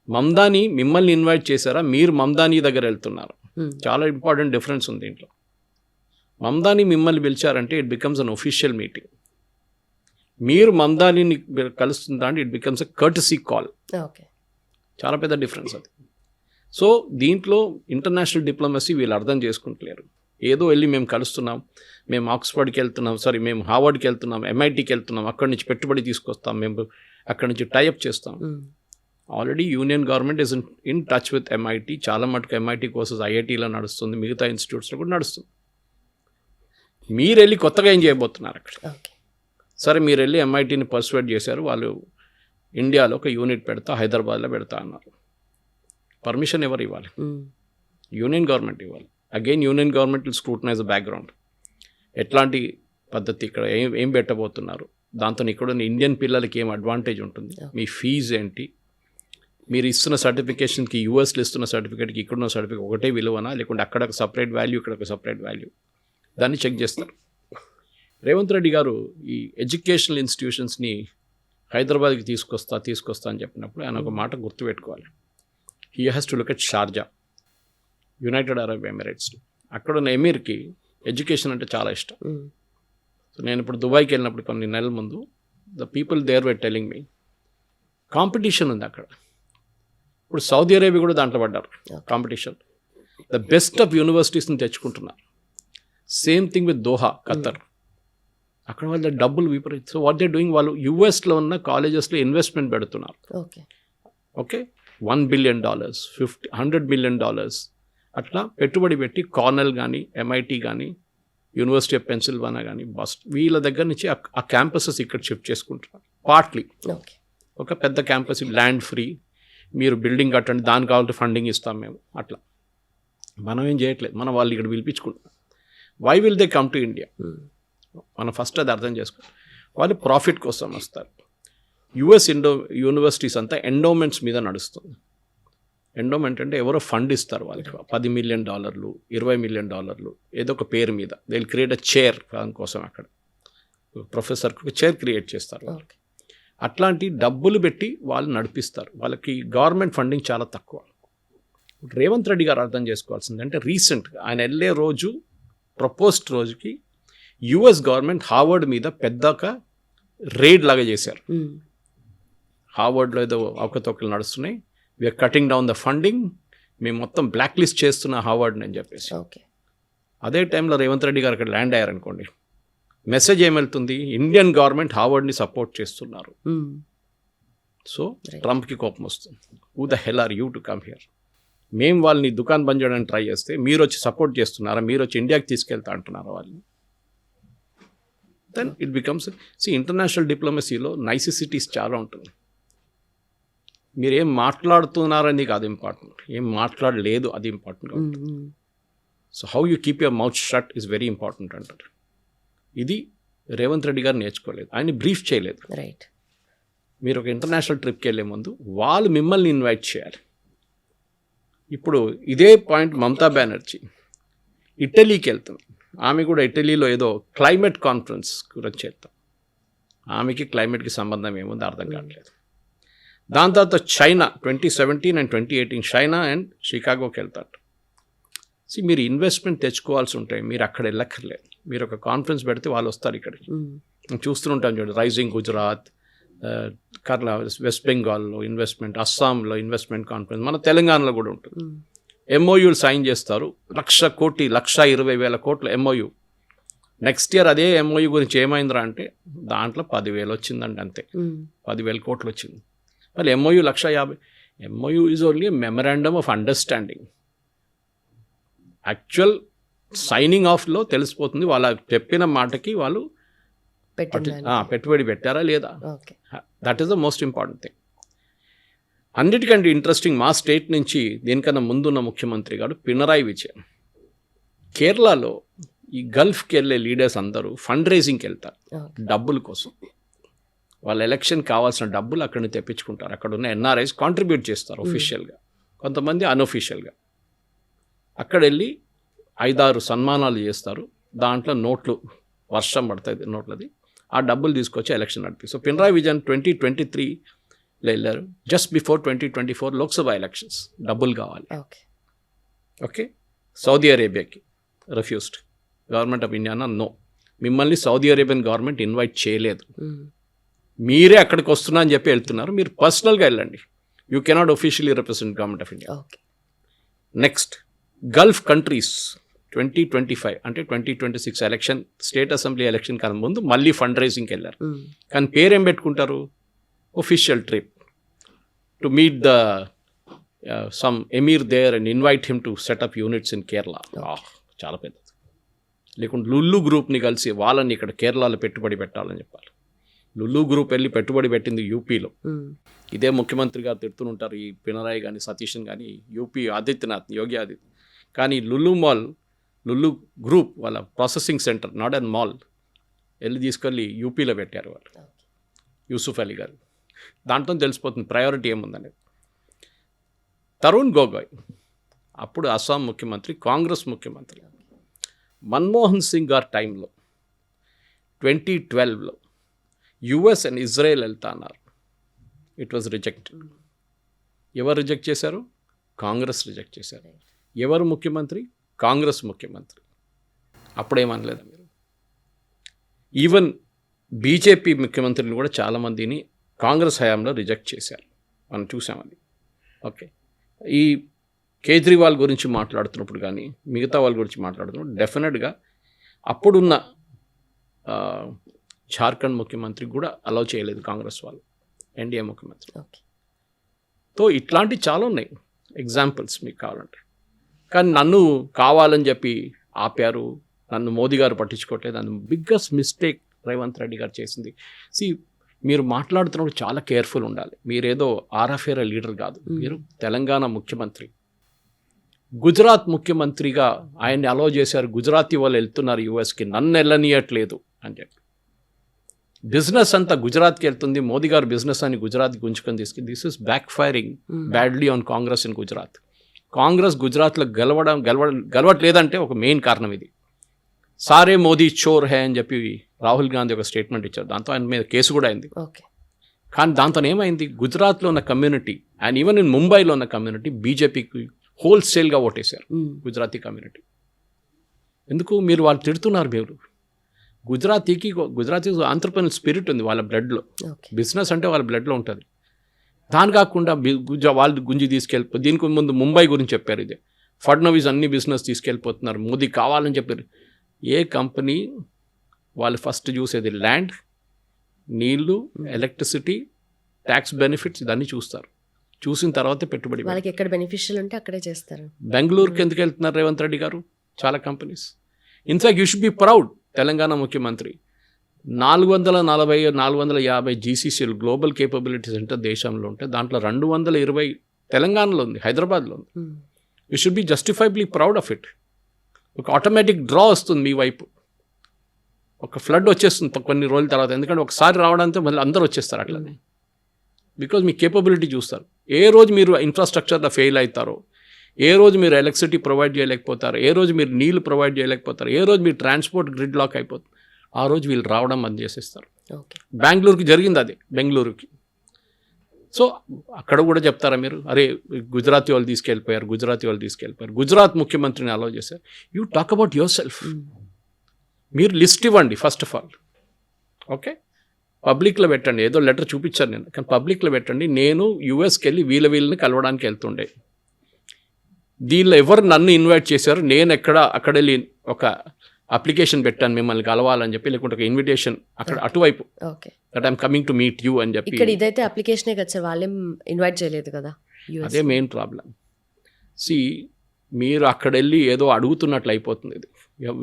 Mamdani మిమ్మల్ని ఇన్వైట్ చేశారా, మీరు మమ్దాని దగ్గర వెళ్తున్నారు? చాలా ఇంపార్టెంట్ డిఫరెన్స్ ఉంది దీంట్లో. మమ్దాని మిమ్మల్ని పిలిచారంటే it becomes unofficial meeting. మీరు మమ్దానిని కలుస్తుందా అంటే it becomes a courtesy call. చాలా పెద్ద డిఫరెన్స్ అది. సో దీంట్లో ఇంటర్నేషనల్ డిప్లొమసీ వీళ్ళు అర్థం చేసుకుంటలేరు. ఏదో వెళ్ళి మేము కలుస్తున్నాం, మేము ఆక్స్ఫర్డ్కి వెళ్తున్నాం, మేము హార్వర్డ్కి వెళ్తున్నాం, MITకి వెళ్తున్నాం, అక్కడి నుంచి పెట్టుబడి తీసుకొస్తాం, మేము అక్కడి నుంచి టైఅప్ చేస్తాం. Already union government is in touch with MIT. చాలా మటుకు MIT కోర్సెస్ IITలో నడుస్తుంది, మిగతా ఇన్స్టిట్యూట్స్లో కూడా నడుస్తుంది. మీరు వెళ్ళి కొత్తగా ఏం చేయబోతున్నారు అక్కడ? సరే, మీరు వెళ్ళి MITని పర్సువేట్ చేశారు, వాళ్ళు ఇండియాలో ఒక యూనిట్ పెడతా, హైదరాబాద్లో పెడతా అన్నారు. పర్మిషన్ ఎవరు ఇవ్వాలి? యూనియన్ గవర్నమెంట్ ఇవ్వాలి. Again union government will scrutinise background. ఎట్లాంటి పద్ధతి, ఇక్కడ ఏం పెట్టబోతున్నారు, దాంతో ఇక్కడ ఇండియన్ పిల్లలకి ఏం అడ్వాంటేజ్ ఉంటుంది, మీ ఫీజు ఏంటి, మీరు ఇస్తున్న సర్టిఫికేషన్కి యూఎస్లో ఇస్తున్న సర్టిఫికేట్కి ఇక్కడున్న సర్టిఫికేట్ ఒకటే విలువనా, లేకుంటే అక్కడ ఒక సపరేట్ వాల్యూ ఇక్కడ ఒక సపరేట్ వాల్యూ, దాన్ని చెక్ చేస్తారు. రేవంత్ రెడ్డి గారు ఈ ఎడ్యుకేషనల్ ఇన్స్టిట్యూషన్స్ని హైదరాబాద్కి తీసుకొస్తా అని చెప్పినప్పుడు ఆయన ఒక మాట గుర్తుపెట్టుకోవాలి. He has to look at Sharjah, United Arab Emirates. అక్కడ ఉన్న ఎమీర్కి ఎడ్యుకేషన్ అంటే చాలా ఇష్టం. సో నేను ఇప్పుడు దుబాయ్కి వెళ్ళినప్పుడు కొన్ని నెలల ముందు the people there were telling me competition ఉంది అక్కడ. ఇప్పుడు సౌదీ అరేబియా కూడా దాంట్లో పడ్డారు కాంపిటీషన్. ద బెస్ట్ ఆఫ్ యూనివర్సిటీస్ని తెచ్చుకుంటున్నారు. Same thing with Doha, Qatar. అక్కడ వాళ్ళ డబ్బులు విపరీత. సో వాట్ దే డూయింగ్, వాళ్ళు యూఎస్లో ఉన్న కాలేజెస్లో ఇన్వెస్ట్మెంట్ పెడుతున్నారు. ఓకే, $1 billion, $100 million అట్లా పెట్టుబడి పెట్టి కార్నెల్ కానీ, MIT కానీ, యూనివర్సిటీ ఆఫ్ పెన్సిల్వానియా కానీ, వీళ్ళ దగ్గర నుంచి ఆ క్యాంపసెస్ ఇక్కడ షిఫ్ట్ చేసుకుంటున్నారు. Partly okay. ఒక పెద్ద క్యాంపస్ ల్యాండ్ ఫ్రీ, మీరు బిల్డింగ్ కట్టండి, దానికి కావాలంటే ఫండింగ్ ఇస్తాం మేము. అట్లా మనం ఏం చేయట్లేదు, మనం వాళ్ళు ఇక్కడ పిలిపించుకుంటాం. Why will they come to India? మనం ఫస్ట్ అది అర్థం చేసుకోవాలి. వాళ్ళు ప్రాఫిట్ కోసం వస్తారు. యుఎస్ యూనివర్సిటీస్ అంతా ఎండోమెంట్స్ మీద నడుస్తుంది. ఎండోమెంట్ అంటే ఎవరో ఫండ్ ఇస్తారు వాళ్ళకి, $10 million, $20 million, ఏదో ఒక పేరు మీద. They will create a chair దానికోసం. అక్కడ ప్రొఫెసర్కి ఒక చైర్ క్రియేట్ చేస్తారు. అట్లాంటి డబ్బులు పెట్టి వాళ్ళు నడిపిస్తారు. వాళ్ళకి గవర్నమెంట్ ఫండింగ్ చాలా తక్కువ. రేవంత్ రెడ్డి గారు అర్థం చేసుకోవాల్సింది అంటే రీసెంట్గా ఆయన వెళ్ళే రోజు, ప్రపోజ్డ్ రోజుకి యుఎస్ గవర్నమెంట్ హార్వర్డ్ మీద పెద్దక రేడ్ లాగా చేశారు. హార్వర్డ్లో ఏదో అవకతవకలు నడుస్తున్నాయి, we're cutting down the funding, మేము మొత్తం బ్లాక్ లిస్ట్ చేస్తున్న హార్వర్డ్ని అని చెప్పేసి. అదే టైంలో రేవంత్ రెడ్డి గారు అక్కడ ల్యాండ్ అయ్యారనుకోండి, మెసేజ్ ఏమెళ్తుంది? ఇండియన్ గవర్నమెంట్ హార్వర్డ్ని సపోర్ట్ చేస్తున్నారు. సో ట్రంప్కి కోపం వస్తుంది. Who the hell are you to come here? మేము వాళ్ళని దుకాణం బంద్ చేయడానికి ట్రై చేస్తే మీరు వచ్చి సపోర్ట్ చేస్తున్నారా? మీరు వచ్చి ఇండియాకి తీసుకెళ్తా అంటున్నారా వాళ్ళని? దెన్ ఇట్ బికమ్స్ ఇంటర్నేషనల్ డిప్లొమసీలో నైసిసిటీస్ చాలా ఉంటుంది. మీరు ఏం మాట్లాడుతున్నారని కాదు ఇంపార్టెంట్, ఏం మాట్లాడలేదు అది important. So how you keep your mouth shut is very important అంటారు. ఇది రేవంత్ రెడ్డి గారు నేర్చుకోలేదు, ఆయన బ్రీఫ్ చేయలేదు. రైట్. మీరు ఒక ఇంటర్నేషనల్ ట్రిప్కి వెళ్ళే ముందు వాళ్ళు మిమ్మల్ని ఇన్వైట్ చేయాలి. ఇప్పుడు ఇదే పాయింట్ మమతా బెనర్జీ ఇటలీకి వెళ్తుంది. ఆమె కూడా ఇటలీలో ఏదో క్లైమేట్ కాన్ఫరెన్స్ గురించి వెళ్తాం. ఆమెకి క్లైమేట్కి సంబంధం ఏముంది అర్థం కావట్లేదు. దాని తర్వాత చైనా 2017 and 2018 చైనా అండ్ షికాగోకి వెళ్తారు. మీరు ఇన్వెస్ట్మెంట్ తెచ్చుకోవాల్సి ఉంటాయి, మీరు అక్కడ వెళ్ళక్కర్లేదు. మీరు ఒక కాన్ఫరెన్స్ పెడితే వాళ్ళు వస్తారు ఇక్కడికి. చూస్తుంటాం చూడండి, రైజింగ్ గుజరాత్, కేరళ, వెస్ట్ బెంగాల్లో ఇన్వెస్ట్మెంట్, అస్సాంలో ఇన్వెస్ట్మెంట్ కాన్ఫరెన్స్, మన తెలంగాణలో కూడా ఉంటుంది. ఎంఓయూలు సైన్ చేస్తారు, 1,00,000 కోట్లు, 1,20,000 కోట్లు ఎంఓయూ. నెక్స్ట్ ఇయర్ అదే ఎంఓయూ గురించి ఏమైందిరా అంటే దాంట్లో 10,000 వచ్చిందండి, అంతే. 10,000 కోట్లు వచ్చింది. మళ్ళీ MoU 1,50,000. MoU is only memorandum of understanding. Actual signing ఆఫ్లో తెలిసిపోతుంది వాళ్ళ చెప్పిన మాటకి వాళ్ళు పెట్టుబడి పెట్టారా లేదా. That is the most important thing. అన్నిటికంటే ఇంట్రెస్టింగ్, మా స్టేట్ నుంచి దీనికన్నా ముందున్న ముఖ్యమంత్రి గారు పినరాయి విజయన్ కేరళలో ఈ గల్ఫ్కి వెళ్ళే లీడర్స్ అందరూ ఫండ్ రైజింగ్కి వెళ్తారు డబ్బుల కోసం. వాళ్ళ ఎలక్షన్ కావాల్సిన డబ్బులు అక్కడి నుంచి తెప్పించుకుంటారు. అక్కడ ఉన్న ఎన్ఆర్ఐస్ కాంట్రిబ్యూట్ చేస్తారు ఒఫీషియల్గా, కొంతమంది అన్అఫీషియల్గా. అక్కడ వెళ్ళి 5-6 సన్మానాలు చేస్తారు, దాంట్లో నోట్లు వర్షం పడుతుంది నోట్లది. ఆ డబ్బులు తీసుకొచ్చి ఎలక్షన్ నడిపి. సో పినరాయి విజయన్ 2023లో వెళ్ళారు, జస్ట్ బిఫోర్ 2024 లోక్సభ ఎలక్షన్స్. డబ్బులు కావాలి. ఓకే, సౌదీ అరేబియాకి refused. Government of India no, మిమ్మల్ని సౌదీ అరేబియన్ గవర్నమెంట్ ఇన్వైట్ చేయలేదు, మీరే అక్కడికి వస్తున్నా అని చెప్పి వెళ్తున్నారు. మీరు పర్సనల్గా వెళ్ళండి, you cannot officially represent government of India. Next, Gulf countries 2025 అంటే 2026 ఎలక్షన్, స్టేట్ అసెంబ్లీ ఎలక్షన్ కన్నా ముందు మళ్ళీ ఫండ్ రైజింగ్కి వెళ్ళారు. కానీ పేరేం పెట్టుకుంటారు? Official trip to meet the some emir there and invite him to set up units in Kerala. చాలా పెద్దది. లేకుంటే లుల్లు గ్రూప్ని కలిసి వాళ్ళని ఇక్కడ కేరళలో పెట్టుబడి పెట్టాలని చెప్పాలి. లుల్లు గ్రూప్ వెళ్ళి పెట్టుబడి పెట్టింది యూపీలో. ఇదే ముఖ్యమంత్రి గారు తిడుతుంటారు, ఈ పినరాయి కానీ సతీష్ని కానీ, యూపీ ఆదిత్యనాథ్, యోగి ఆదిత్య. కానీ లుల్లు గ్రూప్ వాళ్ళ processing centre, not and mall, వెళ్ళి తీసుకెళ్ళి యూపీలో పెట్టారు వాళ్ళు, యూసుఫ్ అలీ గారు. దాంట్లో తెలిసిపోతుంది ప్రయారిటీ ఏముందనేది. తరుణ్ గొగోయ్ అప్పుడు అస్సాం ముఖ్యమంత్రి, కాంగ్రెస్ ముఖ్యమంత్రి. మన్మోహన్ సింగ్ గారి టైంలో 2012లో యుఎస్ అండ్ ఇజ్రాయెల్ వెళ్తా అన్నారు. It was rejected. ఎవరు రిజెక్ట్ చేశారు? కాంగ్రెస్ రిజెక్ట్ చేశారు. ఎవరు ముఖ్యమంత్రి? కాంగ్రెస్ ముఖ్యమంత్రి. అప్పుడేమనలేదా మీరు? ఈవెన్ బీజేపీ ముఖ్యమంత్రులు కూడా చాలామందిని కాంగ్రెస్ హయాంలో రిజెక్ట్ చేశారు, మనం చూసామది. ఓకే, ఈ కేజ్రీవాల్ గురించి మాట్లాడుతున్నప్పుడు కానీ మిగతా వాళ్ళ గురించి మాట్లాడుతున్నప్పుడు డెఫినెట్గా అప్పుడున్న జార్ఖండ్ ముఖ్యమంత్రి కూడా అలౌ చేయలేదు కాంగ్రెస్ వాళ్ళు, ఎన్డీఏ ముఖ్యమంత్రి. సో ఇట్లాంటివి చాలా ఉన్నాయి ఎగ్జాంపుల్స్ మీకు కావాలంటే. కానీ నన్ను కావాలని చెప్పి ఆపారు, నన్ను మోదీ గారు పట్టించుకోవట్లేదు. నన్ను బిగ్గెస్ట్ మిస్టేక్ రేవంత్ రెడ్డి గారు చేసింది. మీరు మాట్లాడుతున్నప్పుడు చాలా కేర్ఫుల్ ఉండాలి. మీరేదో ఆర్ఎఫ్ఏర లీడర్ కాదు, మీరు తెలంగాణ ముఖ్యమంత్రి. గుజరాత్ ముఖ్యమంత్రిగా ఆయన్ని అలో చేశారు, గుజరాతీ వాళ్ళు వెళ్తున్నారు యూఎస్కి, నన్ను వెళ్ళనీయట్లేదు అని చెప్పి. బిజినెస్ అంతా గుజరాత్కి వెళ్తుంది, మోదీ గారు బిజినెస్ అని గుజరాత్కి గుంజుకొని తీసుకుని this is back firing badly on Congress in Gujarat. Congress గుజరాత్లో గెలవట్లేదంటే ఒక మెయిన్ కారణం ఇది. సారే మోదీ చోర్ హే అని చెప్పి రాహుల్ గాంధీ ఒక స్టేట్మెంట్ ఇచ్చారు, దాంతో ఆయన మీద కేసు కూడా అయింది. కానీ దాంతో ఏమైంది, గుజరాత్లో ఉన్న కమ్యూనిటీ అండ్ ఈవెన్ ఇన్ ముంబైలో ఉన్న కమ్యూనిటీ బీజేపీకి హోల్సేల్గా ఓటేశారు, గుజరాతీ కమ్యూనిటీ. ఎందుకు మీరు వాళ్ళు తిడుతున్నారు, మీరు గుజరాతీ ఆంటర్‌ప్రెన్యూర్ స్పిరిట్ ఉంది వాళ్ళ బ్లడ్లో, బిజినెస్ అంటే వాళ్ళ బ్లడ్లో ఉంటుంది. దాని కాకుండా వాళ్ళు గుంజి తీసుకెళ్ళిపో. దీనికి ముందు ముంబై గురించి చెప్పారు, ఇదే ఫడ్నవీస్ అన్ని బిజినెస్ తీసుకెళ్ళిపోతున్నారు, మోదీ కావాలని చెప్పారు. ఏ కంపెనీ వాళ్ళు ఫస్ట్ చూసేది ల్యాండ్, నీళ్లు, ఎలక్ట్రిసిటీ, ట్యాక్స్ బెనిఫిట్స్ ఇదన్నీ చూస్తారు. చూసిన తర్వాత పెట్టుబడి వాళ్ళకి ఎక్కడ బెనిఫిషియల్ ఉంటే అక్కడే చేస్తారు. బెంగళూరుకి ఎందుకు వెళ్తున్నారు రేవంత్ రెడ్డి గారు? చాలా companies. In fact you should be proud, Telangana ముఖ్యమంత్రి 440-450 జీసీసీలు గ్లోబల్ కేపబిలిటీ సెంటర్ దేశంలో ఉంటే దాంట్లో 220 తెలంగాణలో ఉంది, హైదరాబాద్లో ఉంది. You should be justifiably proud of it. ఒక ఆటోమేటిక్ డ్రా వస్తుంది మీ వైపు, ఒక ఫ్లడ్ వచ్చేస్తుంది కొన్ని రోజుల తర్వాత. ఎందుకంటే ఒకసారి రావడంతో మళ్ళీ అందరూ వచ్చేస్తారు అట్లనే, బికాజ్ మీ కేపబిలిటీ చూస్తారు. ఏ రోజు మీరు ఇన్ఫ్రాస్ట్రక్చర్లో ఫెయిల్ అవుతారో, ఏ రోజు మీరు ఎలక్ట్రిసిటీ ప్రొవైడ్ చేయలేకపోతారు, ఏ రోజు మీరు నీళ్లు ప్రొవైడ్ చేయలేకపోతారు, ఏ రోజు మీరు ట్రాన్స్పోర్ట్ గ్రిడ్ లాక్ అయిపోతుంది, ఆ రోజు వీళ్ళు రావడం బంద్ చేసేస్తారు. బెంగళూరుకి జరిగింది అదే, బెంగళూరుకి. సో అక్కడ కూడా చెప్తారా మీరు, అరే గుజరాతీ వాళ్ళు తీసుకెళ్ళిపోయారు, గుజరాత్ ముఖ్యమంత్రిని అలౌ చేశారు. You talk about your self. మీరు లిస్ట్ ఇవ్వండి ఫస్ట్ ఆఫ్ ఆల్, ఓకే? పబ్లిక్లో పెట్టండి. ఏదో లెటర్ చూపించాను నేను, కానీ పబ్లిక్లో పెట్టండి. నేను యూఎస్కి వెళ్ళి వీళ్ళని కలవడానికి వెళ్తుండే, దీనిలో ఎవరు నన్ను ఇన్వైట్ చేశారు, నేను అక్కడ వెళ్ళి ఒక అప్లికేషన్ పెట్టాను మిమ్మల్ని కలవాలని చెప్పి, లేకుంటే ఒక ఇన్విటేషన్ అక్కడ అటువైపు, that I'm coming to meet you అని చెప్పి. ఇక్కడ ఇదైతే అప్లికేషనే కదా సార్, వాళ్ళేం ఇన్వైట్ చేయలేదు కదా. అదే మెయిన్ ప్రాబ్లం. సి మీరు అక్కడ వెళ్ళి ఏదో అడుగుతున్నట్లు అయిపోతుంది. ఇది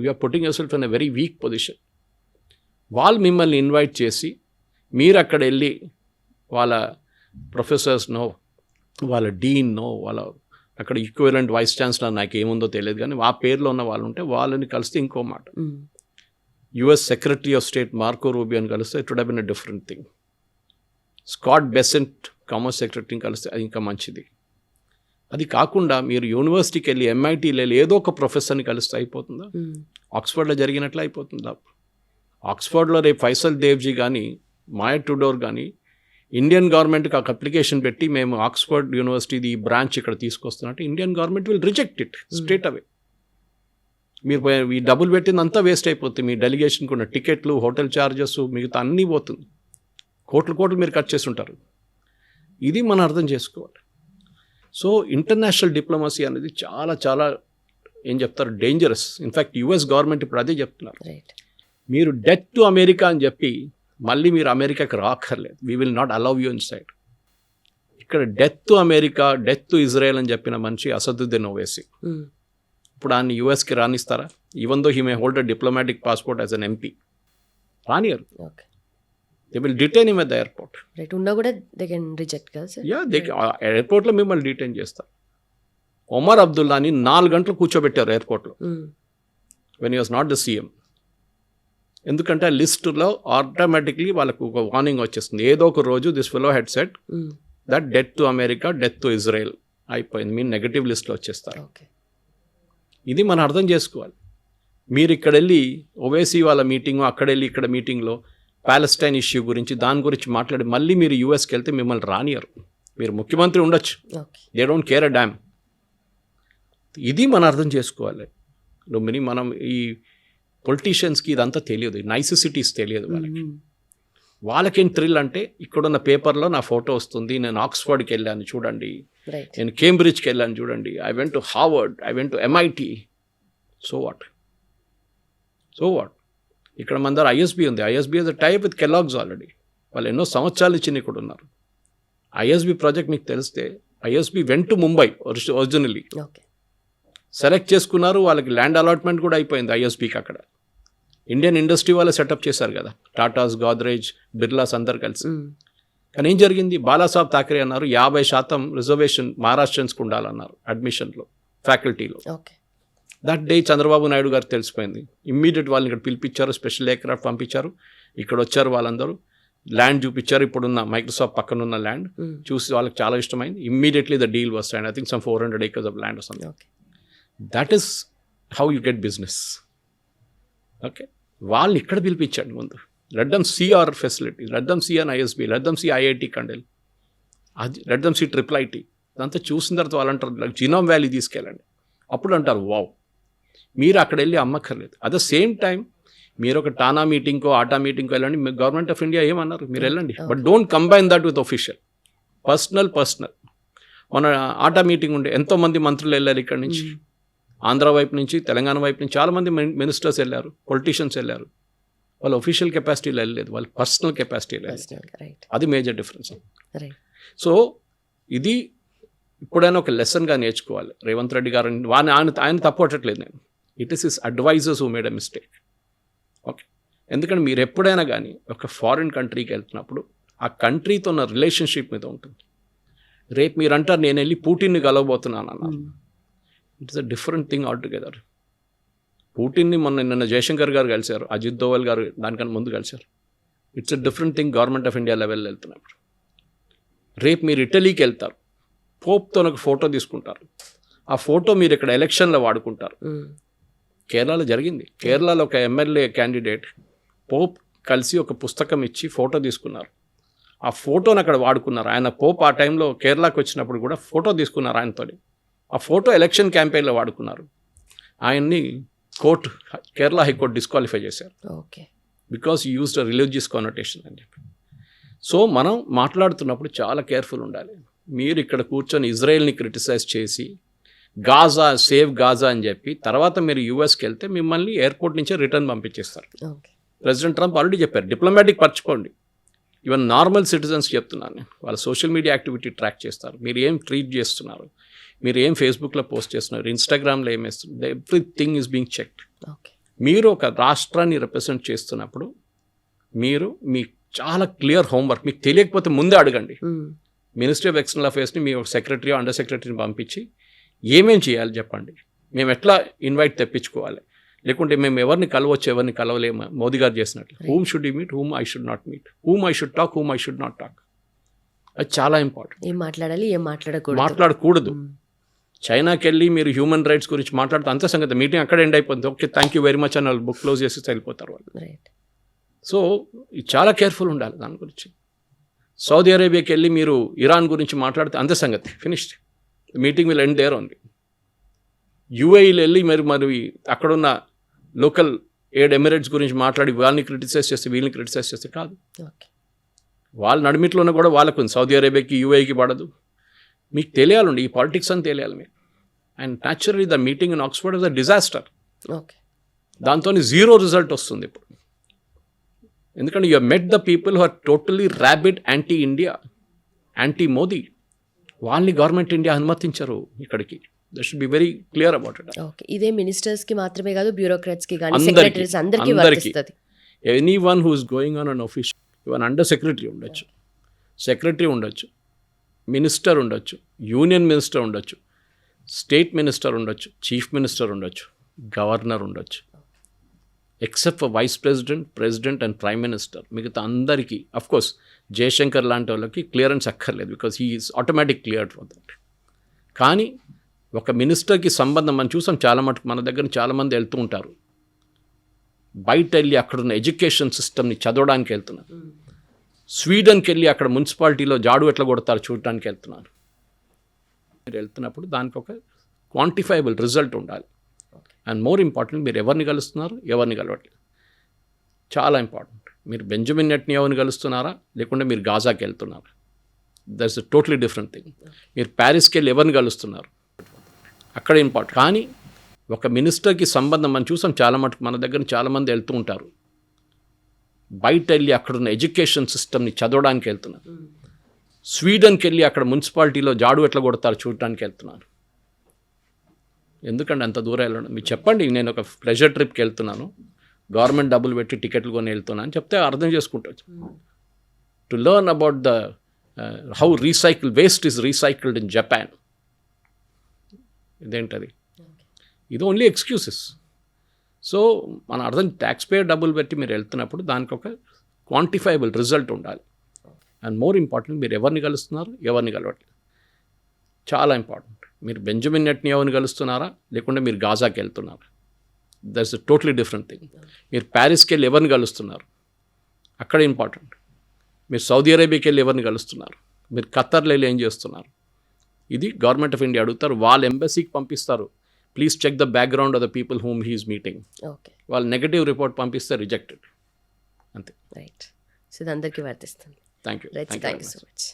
you're putting yourself in a very weak position. వాళ్ళు మిమ్మల్ని ఇన్వైట్ చేసి మీరు అక్కడ వెళ్ళి వాళ్ళ ప్రొఫెసర్స్నో, వాళ్ళ డీన్నో, వాళ్ళ అక్కడ ఈక్వలెంట్ వైస్ ఛాన్సలర్ నాకు ఏముందో తెలియదు, కానీ ఆ పేర్లో ఉన్న వాళ్ళు ఉంటే వాళ్ళని కలిస్తే ఇంకో మాట. US secretary of state Marco రూబియోని కలిస్తే it would have been a different thing. Scott Bessent commerce సెక్రటరీని కలిస్తే అది ఇంకా మంచిది. అది కాకుండా మీరు యూనివర్సిటీకి వెళ్ళి, ఎంఐటీకి వెళ్ళి ఏదో ఒక ప్రొఫెసర్ని కలిస్తే అయిపోతుందా? ఆక్స్ఫర్డ్లో జరిగినట్లు అయిపోతుందా? ఆక్స్ఫర్డ్లో రేపు ఫైసల్ దేవ్జీ కానీ, మాయా టుడోర్ కానీ ఇండియన్ గవర్నమెంట్కి ఒక అప్లికేషన్ పెట్టి మేము ఆక్స్ఫర్డ్ యూనివర్సిటీది ఈ బ్రాంచ్ ఇక్కడ తీసుకొస్తున్నట్టు, Indian government will reject it straight away. మీరు ఈ డబ్బులు పెట్టిందంతా వేస్ట్ అయిపోతుంది. మీ డెలిగేషన్కి ఉన్న టికెట్లు, హోటల్ ఛార్జెస్, మిగతా అన్నీ పోతుంది. కోట్లు మీరు ఖర్చు చేస్తుంటారు. ఇది మనం అర్థం చేసుకోవాలి. సో ఇంటర్నేషనల్ డిప్లొమసీ అనేది చాలా చాలా ఏం చెప్తారు, డేంజరస్. ఇన్ఫ్యాక్ట్ యుఎస్ గవర్నమెంట్ ఇప్పుడు అదే చెప్తున్నారు. మీరు డెత్ టు అమెరికా అని చెప్పి మళ్ళీ మీరు అమెరికాకి రాక్కర్లేదు, we will not allow you inside. ఇక్కడ death to America, death to Israel అని చెప్పిన మనిషి అసదుద్దీన్ ఓవైసీ. ఇప్పుడు ఆయన యూఎస్కి రానిస్తారా? Even though he may hold a diplomatic passport as an MP, రానియరు. They will detain him at the airport. ఎయిర్పోర్ట్లో మిమ్మల్ని డిటైన్ చేస్తారు. ఒమర్ అబ్దుల్లాని 4 గంటలు కూర్చోబెట్టారు ఎయిర్పోర్ట్లో when he was not the CM. ఎందుకంటే ఆ లిస్టులో ఆటోమేటిక్లీ వాళ్ళకు ఒక వార్నింగ్ వచ్చేస్తుంది. ఏదో ఒక రోజు this fellow head set that death to America, death to Israel అయిపోయింది, మీరు నెగటివ్ లిస్ట్లో వచ్చేస్తారు. ఇది మనం అర్థం చేసుకోవాలి. మీరు ఇక్కడ వెళ్ళి ఓవైసీ వాళ్ళ మీటింగ్, అక్కడ వెళ్ళి ఇక్కడ మీటింగ్లో ప్యాలెస్టైన్ ఇష్యూ గురించి దాని గురించి మాట్లాడి మళ్ళీ మీరు యూఎస్కి వెళ్తే మిమ్మల్ని రానియరు. మీరు ముఖ్యమంత్రి ఉండొచ్చు, they don't care a dam. ఇది మనం అర్థం చేసుకోవాలి. మనం ఈ పొలిటీషియన్స్కి ఇదంతా తెలియదు, నైసెసిటీస్ తెలియదు వాళ్ళకి. వాళ్ళకేం థ్రిల్ అంటే ఇక్కడున్న పేపర్లో నా ఫోటో వస్తుంది, నేను ఆక్స్ఫర్డ్కి వెళ్ళాను చూడండి, నేను కేంబ్రిడ్జ్కి వెళ్ళాను చూడండి, I went to Harvard, I went to MIT. So what? ఇక్కడ మన దగ్గర ఐఎస్బీ ఉంది. ISB is the type with Kellogg's already. వాళ్ళు ఎన్నో సంవత్సరాలు ఇచ్చిన ఇక్కడ ఉన్నారు. ఐఎస్బీ ప్రాజెక్ట్ మీకు తెలిస్తే, ISB went to Mumbai originally, select చేసుకున్నారు, వాళ్ళకి ల్యాండ్ అలాట్మెంట్ కూడా అయిపోయింది ఐఎస్బీకి అక్కడ. ఇండియన్ ఇండస్ట్రీ వాళ్ళే సెటప్ చేశారు కదా, టాటాస్, గోద్రేజ్, బిర్లాస్ అందరు కలిసి. కానీ ఏం జరిగింది, బాలాసాహెబ్ థాకరే అన్నారు 50% రిజర్వేషన్ మహారాష్ట్రన్స్కి ఉండాలన్నారు అడ్మిషన్లో, ఫ్యాకల్టీలో. Okay. That day Chandrababu Naidu garu తెలిసిపోయింది. ఇమ్మీడియట్ వాళ్ళని ఇక్కడ పిలిపించారు, స్పెషల్ ఎయిర్క్రాఫ్ట్ పంపించారు, ఇక్కడ వచ్చారు వాళ్ళందరూ, ల్యాండ్ చూపించారు, ఇప్పుడున్న మైక్రోసాఫ్ట్ పక్కన ఉన్న ల్యాండ్ చూసి వాళ్ళకి చాలా ఇష్టమైంది. Immediately the deal was signed. I think some 400 acres of land or something. That is how you get business. Okay, వాళ్ళని ఇక్కడ పిలిపించండి ముందు. Let them see our facility, let them see an ISB, let them see IIT కండెల్, అది let them see IIIT. అదంతా చూసిన తర్వాత వాళ్ళు అంటారు జినోమ్ వ్యాలీ తీసుకెళ్ళండి. అప్పుడు అంటారు వావ్, మీరు అక్కడ వెళ్ళి అమ్మక్కర్లేదు. అట్ ద సేమ్ టైం మీరు ఒక టానా మీటింగ్కో ఆటా మీటింగ్కో వెళ్ళండి, గవర్నమెంట్ ఆఫ్ ఇండియా ఏమన్నారు, మీరు వెళ్ళండి, but don't combine that with official. Personal. మన ఆటా మీటింగ్ ఉండే ఎంతోమంది మంత్రులు వెళ్ళారు ఇక్కడ నుంచి, ఆంధ్ర వైపు నుంచి, తెలంగాణ వైపు నుంచి చాలామంది మినిస్టర్స్ వెళ్ళారు, పొలిటీషియన్స్ వెళ్ళారు. వాళ్ళు ఒఫిషియల్ కెపాసిటీలో వెళ్ళలేదు, వాళ్ళు పర్సనల్ కెపాసిటీలో వెళ్ళలేదు. అది మేజర్ డిఫరెన్స్. సో ఇది ఇప్పుడైనా ఒక లెసన్గా నేర్చుకోవాలి రేవంత్ రెడ్డి గారు. ఆయన తప్పట్టట్లేదు నేను, it is his advisors who made a mistake. Okay, ఎందుకంటే మీరు ఎప్పుడైనా కానీ ఒక ఫారిన్ కంట్రీకి వెళ్తున్నప్పుడు ఆ కంట్రీతో ఉన్న రిలేషన్షిప్ మీద ఉంటుంది. రేపు మీరు అంటారు నేను వెళ్ళి పుటిన్ని కలవబోతున్నాను అన్నారు, it's a different thing altogether. పుటిన్ని నిన్న జయశంకర్ గారు కలిశారు, అజిత్ దోవల్ గారు దానికన్నా ముందు కలిశారు. It's a different thing government of India లెవెల్లో వెళ్తున్నప్పుడు. రేపు మీరు ఇటలీకి వెళ్తారు, పోప్తో ఒక ఫోటో తీసుకుంటారు, ఆ ఫోటో మీరు ఇక్కడ ఎలక్షన్లో వాడుకుంటారు. కేరళలో జరిగింది. కేరళలో ఒక ఎమ్మెల్యే క్యాండిడేట్ పోప్ కలిసి ఒక పుస్తకం ఇచ్చి ఫోటో తీసుకున్నారు. ఆ ఫోటోని అక్కడ వాడుకున్నారు. ఆయన పోప్ ఆ టైంలో కేరళకు వచ్చినప్పుడు కూడా ఫోటో తీసుకున్నారు ఆయనతో. ఆ ఫోటో ఎలక్షన్ క్యాంపెయిన్లో వాడుకున్నారు. ఆయన్ని కేరళ హైకోర్టు డిస్క్వాలిఫై చేశారు. Okay, because you used a religious connotation అని చెప్పి. సో మనం మాట్లాడుతున్నప్పుడు చాలా కేర్ఫుల్ ఉండాలి. మీరు ఇక్కడ కూర్చొని ఇజ్రాయెల్ని క్రిటిసైజ్ చేసి గాజా, సేవ్ గాజా అని చెప్పి తర్వాత మీరు యూఎస్కి వెళ్తే మిమ్మల్ని ఎయిర్పోర్ట్ నుంచే రిటర్న్ పంపించేస్తారు. ప్రెసిడెంట్ ట్రంప్ ఆల్రెడీ చెప్పారు, డిప్లొమాటిక్ పరచుకోండి. ఈవెన్ నార్మల్ సిటిజన్స్ చెప్తున్నాను నేను, వాళ్ళ సోషల్ మీడియా యాక్టివిటీ ట్రాక్ చేస్తారు. మీరు ఏం ట్వీట్ చేస్తున్నారు, మీరు ఏం ఫేస్బుక్లో పోస్ట్ చేస్తున్నారు, ఇన్స్టాగ్రామ్లో ఏం వేస్తున్నారు, ఎవ్రీథింగ్ ఈజ్ బీయింగ్ చెక్డ్. మీరు ఒక రాష్ట్రాన్ని రిప్రజెంట్ చేస్తున్నప్పుడు మీరు మీకు చాలా క్లియర్ హోంవర్క్, మీకు తెలియకపోతే ముందే అడగండి. మినిస్ట్రీ ఆఫ్ ఎక్స్టర్నల్ అఫేర్స్ని మీ ఒక సెక్రటరీ, అండర్ సెక్రటరీని పంపించి ఏమేం చేయాలి చెప్పండి, మేము ఎట్లా ఇన్వైట్ తెప్పించుకోవాలి, లేకుంటే మేము ఎవరిని కలవచ్చు, ఎవరిని కలవలేము మోదీ గారు చేసినట్లు. Whom should you meet, whom I should not meet, whom I should talk, whom I should not talk. అది చాలా ఇంపార్టెంట్. ఏం మాట్లాడాలి, ఏం మాట్లాడకూడదు. చైనాకి వెళ్ళి మీరు హ్యూమన్ రైట్స్ గురించి మాట్లాడుతూ అంతే సంగతి, మీటింగ్ అక్కడ ఎండ్ అయిపోతుంది. Okay, thank you very much అని వాళ్ళు బుక్ క్లోజ్ చేసి వెళ్ళిపోతారు వాళ్ళు. సో చాలా కేర్ఫుల్ ఉండాలి దాని గురించి. సౌదీ అరేబియాకి వెళ్ళి మీరు ఇరాన్ గురించి మాట్లాడితే అంతే సంగతి, finished. Meeting will end there only. యూఏఈలో వెళ్ళి మరి అక్కడున్న లోకల్ ఎమిరేట్స్ గురించి మాట్లాడి వాళ్ళని క్రిటిసైజ్ చేస్తే, వీళ్ళని క్రిటిసైజ్ చేస్తే కాదు. వాళ్ళ నడిమిట్లోనే కూడా వాళ్ళకు ఉంది, సౌదీ అరేబియాకి యూఏఈకి పడదు. మీకు తెలియాలండి ఈ పాలిటిక్స్ అని తెలియాలి మీకు. And naturally the meeting in Oxford is a disaster. దాంతో 0 రిజల్ట్ వస్తుంది ఇప్పుడు. ఎందుకంటే you met the people who are totally rabid anti India, anti Modi. వాళ్ళని గవర్నమెంట్ ఇండియా అనుమతించరు ఇక్కడికి. That should be very clear about it. ఇదే మినిస్టర్స్కి మాత్రమే కాదు, బ్యూరోక్రాట్స్కి కానీ, సెక్రటరీస్ అందరికీ వర్తిస్తుంది. Anyone who is going on an official, even under secretary ఉండొచ్చు, సెక్రటరీ ఉండొచ్చు, మినిస్టర్ ఉండొచ్చు, యూనియన్ మినిస్టర్ ఉండొచ్చు, స్టేట్ మినిస్టర్ ఉండొచ్చు, చీఫ్ మినిస్టర్ ఉండొచ్చు, గవర్నర్ ఉండొచ్చు, except for vice president, president and prime minister. మిగతా అందరికీ అఫ్కోర్స్ జయశంకర్ లాంటి వాళ్ళకి క్లియరెన్స్ అక్కర్లేదు, because he is automatic cleared for that. కానీ ఒక మినిస్టర్కి సంబంధం మనం చూసాం చాలా మటుకు, మన దగ్గర చాలామంది వెళ్తూ ఉంటారు, బయట వెళ్ళి అక్కడున్న ఎడ్యుకేషన్ సిస్టమ్ని చదవడానికి వెళ్తున్నారు. స్వీడన్కి వెళ్ళి అక్కడ మున్సిపాలిటీలో జాడు ఎట్లా కొడతారు చూడటానికి వెళ్తున్నారు. మీరు వెళ్తున్నప్పుడు దానికి ఒక క్వాంటిఫైబుల్ రిజల్ట్ ఉండాలి. అండ్ మోర్ ఇంపార్టెంట్, మీరు ఎవరిని కలుస్తున్నారు, ఎవరిని కలవట్లేదు, చాలా ఇంపార్టెంట్. మీరు బెంజమిన్ నెటన్యాహుని కలుస్తున్నారా, లేకుంటే మీరు గాజాకి వెళ్తున్నారా, that's a totally different thing. మీరు ప్యారిస్కి వెళ్ళి ఎవరిని కలుస్తున్నారు, అక్కడ ఇంపార్టెంట్. కానీ ఒక మినిస్టర్కి సంబంధం మనం చూసాం చాలా మటుకు, మన దగ్గర చాలామంది వెళ్తూ ఉంటారు, బయట వెళ్ళి అక్కడున్న ఎడ్యుకేషన్ సిస్టమ్ని చదవడానికి వెళ్తున్నారు. స్వీడన్కి వెళ్ళి అక్కడ మున్సిపాలిటీలో జాడు ఎట్లా కొడతారు చూడటానికి వెళ్తున్నాను. ఎందుకంటే అంత దూరం వెళ్ళడం, మీరు చెప్పండి, నేను ఒక ప్లెజర్ ట్రిప్కి వెళ్తున్నాను, గవర్నమెంట్ డబ్బులు పెట్టి టికెట్లు కొని వెళ్తున్నా అని చెప్తే అర్థం చేసుకుంటారు. To learn about the how waste is recycled in Japan. ఇదేంటది? ఇది ఓన్లీ ఎక్స్క్యూజెస్. సో మన అర్థం ట్యాక్స్ పేయర్ డబ్బులు పెట్టి మీరు వెళ్తున్నప్పుడు దానికి ఒక క్వాంటిఫైబుల్ రిజల్ట్ ఉండాలి. అండ్ మోర్ ఇంపార్టెంట్, మీరు ఎవరిని కలుస్తున్నారు, ఎవరిని కలవట్లేదు, చాలా ఇంపార్టెంట్. మీరు బెంజమిన్ నెటన్యాహుని కలుస్తున్నారా, లేకుంటే మీరు గాజాకి వెళ్తున్నారా? That's a totally different thing. మీరు ప్యారిస్కి వెళ్ళి ఎవరిని కలుస్తున్నారు, అక్కడ ఇంపార్టెంట్. మీరు సౌదీ అరేబియాకి వెళ్ళి ఎవరిని కలుస్తున్నారు, మీరు ఖత్తర్లో వెళ్ళి ఏం చేస్తున్నారు, ఇది గవర్నమెంట్ ఆఫ్ ఇండియా అడుగుతారు. వాళ్ళ ఎంబసీకి పంపిస్తారు, please check the background of the people whom he's meeting. Okay, వాళ్ళు నెగటివ్ రిపోర్ట్ పంపిస్తే రిజెక్టెడ్, అంతే. రైట్. సో ఇది అందరికీ వర్తిస్తుంది. Thank you. Right, thank you so much.